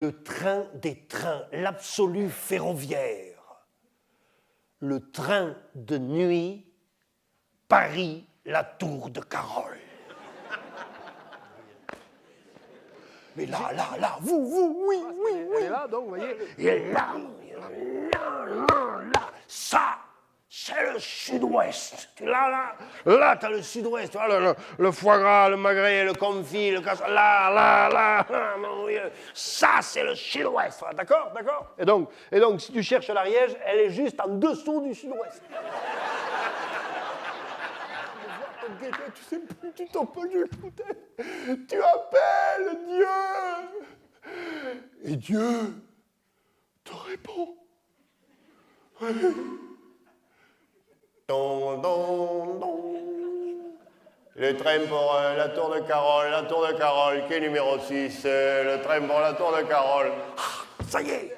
le train des trains, l'absolu ferroviaire. Le train de nuit, Paris, la tour de Carole. Mais là, vous, oui. Elle est là, donc, vous voyez. Et là, ça, c'est le sud-ouest. Là, t'as le sud-ouest. Le foie gras, le magret, le confit, le casse. Là, mon Dieu. Ça, c'est le sud-ouest. D'accord. Et donc, si tu cherches l'Ariège, elle est juste en dessous du sud-ouest. Tu sais plus, tu t'en peux du tu appelles Dieu. Et Dieu te répond. Le train pour la tour de Carole, qui est numéro 6, le train pour la tour de Carole. Ah, ça y est.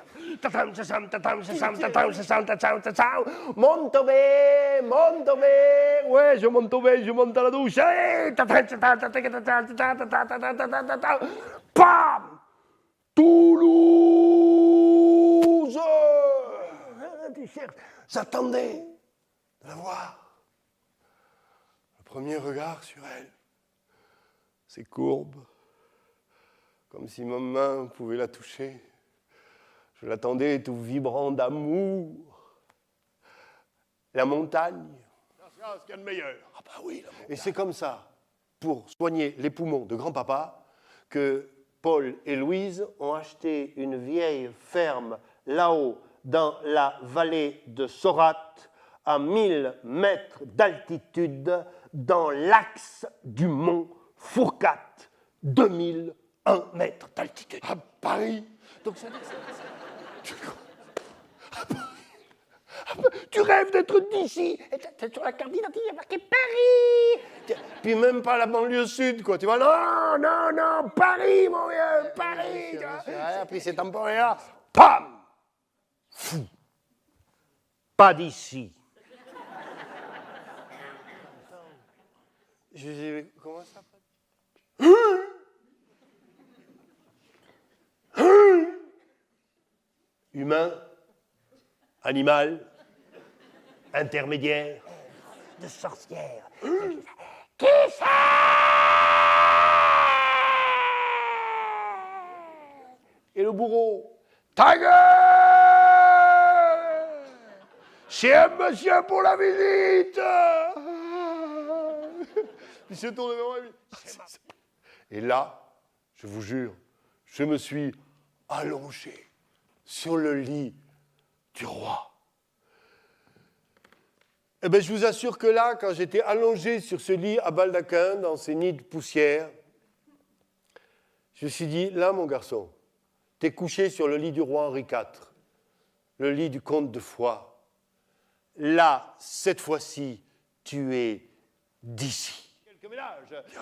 Monte au baie. Ouais, je monte au baie, je monte à la douche. Pam! Toulouse! J'attendais de la voir. Le premier regard sur elle, ses courbes, comme si ma main pouvait la toucher. Je l'attendais tout vibrant d'amour. La montagne. C'est ce qu'il y a de meilleur. Ah bah oui, la montagne. Et c'est comme ça, pour soigner les poumons de grand-papa, que Paul et Louise ont acheté une vieille ferme là-haut, dans la vallée de Sorate, à 1000 mètres d'altitude, dans l'axe du mont Fourcade, 2001 mètres d'altitude. À Paris. Donc ça dit que tu rêves d'être d'ici. Et sur la carte d'identité, il y a marqué Paris. Puis même pas la banlieue sud, quoi. Tu vois, non, Paris, mon vieux, Paris. Puis c'est temporaire. Pam! Fou. Pas d'ici. Comment ça s'appelle? Humain, animal, intermédiaire, de sorcière. Qui c'est? Et le bourreau, ta gueule! C'est un monsieur pour la visite! Il se tourne vers moi et dit, et là, je vous jure, je me suis allongé sur le lit du roi. Eh bien, je vous assure que là, quand j'étais allongé sur ce lit à baldaquin, dans ces nids de poussière, je me suis dit, là, mon garçon, t'es couché sur le lit du roi Henri IV, le lit du comte de Foix. Là, cette fois-ci, tu es d'ici.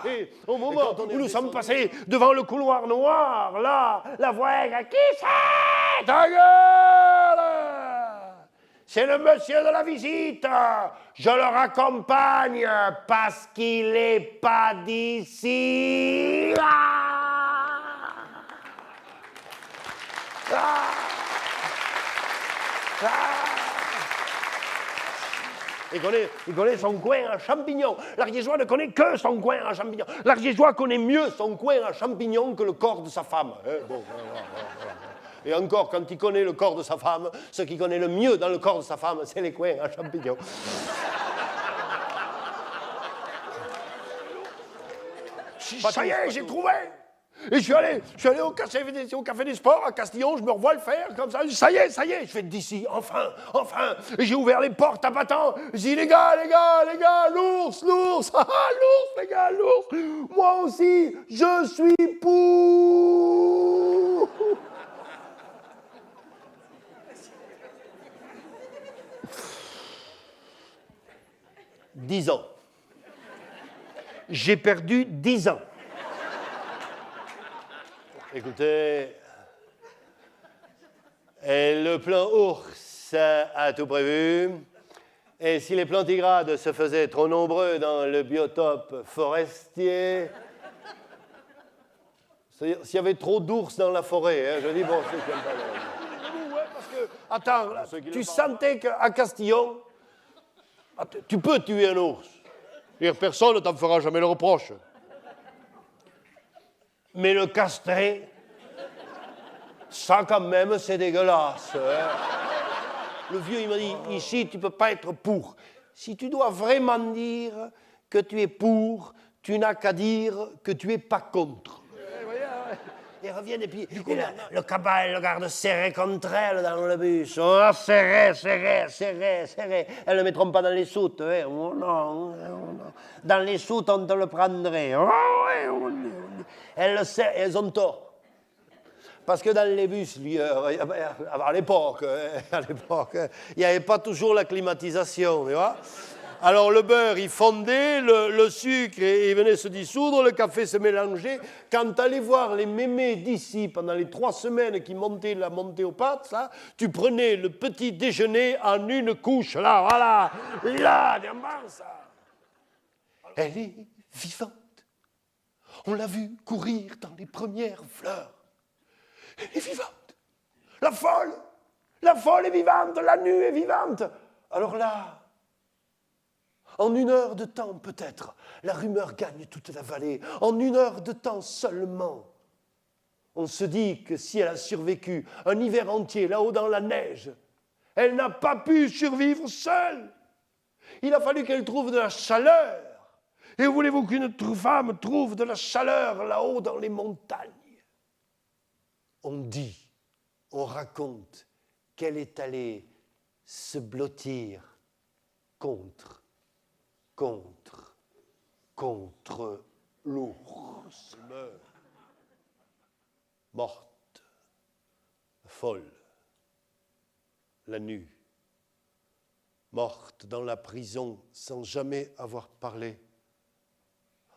Et au moment où nous sommes passés devant le couloir noir, là, la voix est qui c'est? Ta gueule! C'est le monsieur de la visite. Je le raccompagne parce qu'il n'est pas d'ici. Il connaît son coin à champignons. L'Ariégeois ne connaît que son coin à champignons. L'Ariégeois connaît mieux son coin à champignons que le corps de sa femme. Bon, voilà. Et encore, quand il connaît le corps de sa femme, ce qu'il connaît le mieux dans le corps de sa femme, c'est les coins à champignons. Ça y est, j'ai trouvé. Et je suis allé au café des sports à Castillon, je me revois le faire comme ça. Ça y est, je fais d'ici, enfin. Et j'ai ouvert les portes à battant. J'ai dit, les gars, l'ours, l'ours, les gars, l'ours. Moi aussi, je suis pour. 10 ans. J'ai perdu 10 ans. Écoutez, le plan ours a tout prévu. Et si les plantigrades se faisaient trop nombreux dans le biotope forestier, C'est-à-dire, s'il y avait trop d'ours dans la forêt, hein, je dis, bon, ceux qui n'aiment pas ouais, parce que, attends, là, tu sentais qu'à Castillon, tu peux tuer un ours. Et personne ne t'en fera jamais le reproche. Mais le castrer, ça quand même, c'est dégueulasse. Hein. Le vieux, il m'a dit, ici, tu ne peux pas être pour. Si tu dois vraiment dire que tu es pour, tu n'as qu'à dire que tu n'es pas contre. Ils reviennent et puis le cabal le garde serré contre elle dans le bus. Oh, serré. Elles ne le mettront pas dans les soutes. Hein. Oh, non. Dans les soutes, on te le prendrait. Oh, elles ont tort. Parce que dans les bus, à l'époque, il n'y avait pas toujours la climatisation, tu vois. Alors le beurre, il fondait, le sucre, il venait se dissoudre, le café se mélangeait. Quand tu allais voir les mémés d'ici, pendant les 3 semaines qui montaient la montée aux pâtes, ça, tu prenais le petit déjeuner en une couche, là, voilà, là, ça. Elle est vivante. On l'a vue courir dans les premières fleurs. Elle est vivante. La folle est vivante, la nue est vivante. Alors là, en 1 heure de temps peut-être, la rumeur gagne toute la vallée. En 1 heure de temps seulement, on se dit que si elle a survécu un hiver entier là-haut dans la neige, elle n'a pas pu survivre seule. Il a fallu qu'elle trouve de la chaleur. Et voulez-vous qu'une femme trouve de la chaleur là-haut dans les montagnes? On dit, on raconte qu'elle est allée se blottir contre l'ours. Morte, folle, la nue, morte dans la prison sans jamais avoir parlé.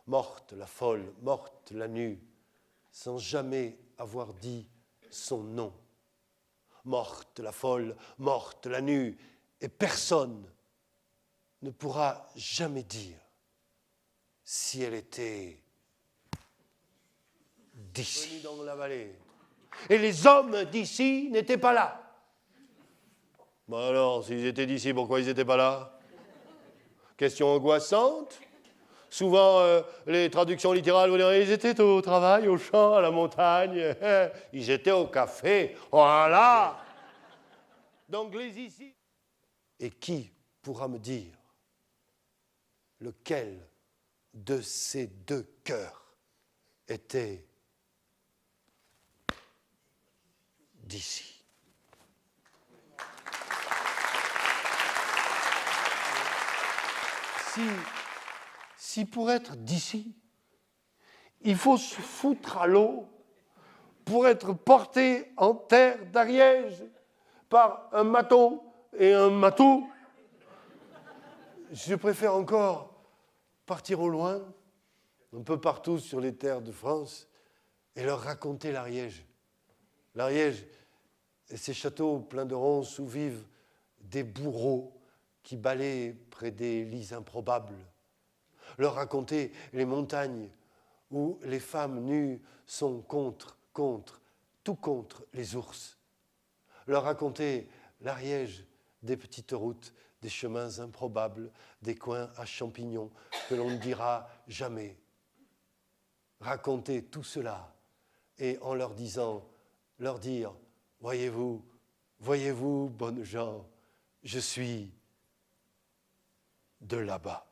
Morte la folle, morte la nue, sans jamais avoir dit son nom. Morte la folle, morte la nue, et personne ne pourra jamais dire si elle était d'ici. Dans la vallée. Et les hommes d'ici n'étaient pas là. Bon alors, s'ils étaient d'ici, pourquoi ils n'étaient pas là? Question angoissante. Souvent, les traductions littérales vont dire ils étaient au travail, au champ, à la montagne. Ils étaient au café. Voilà. Donc les ici. Et qui pourra me dire lequel de ces 2 cœurs était d'ici? Si pour être d'ici, il faut se foutre à l'eau pour être porté en terre d'Ariège par un maton et un matou, je préfère encore partir au loin, un peu partout sur les terres de France, et leur raconter l'Ariège. L'Ariège et ces châteaux pleins de ronces où vivent des bourreaux qui balaient près des lits improbables. Leur raconter les montagnes où les femmes nues sont tout contre les ours. Leur raconter l'Ariège des petites routes, des chemins improbables, des coins à champignons que l'on ne dira jamais. Raconter tout cela et en leur dire, voyez-vous, bonnes gens, je suis de là-bas.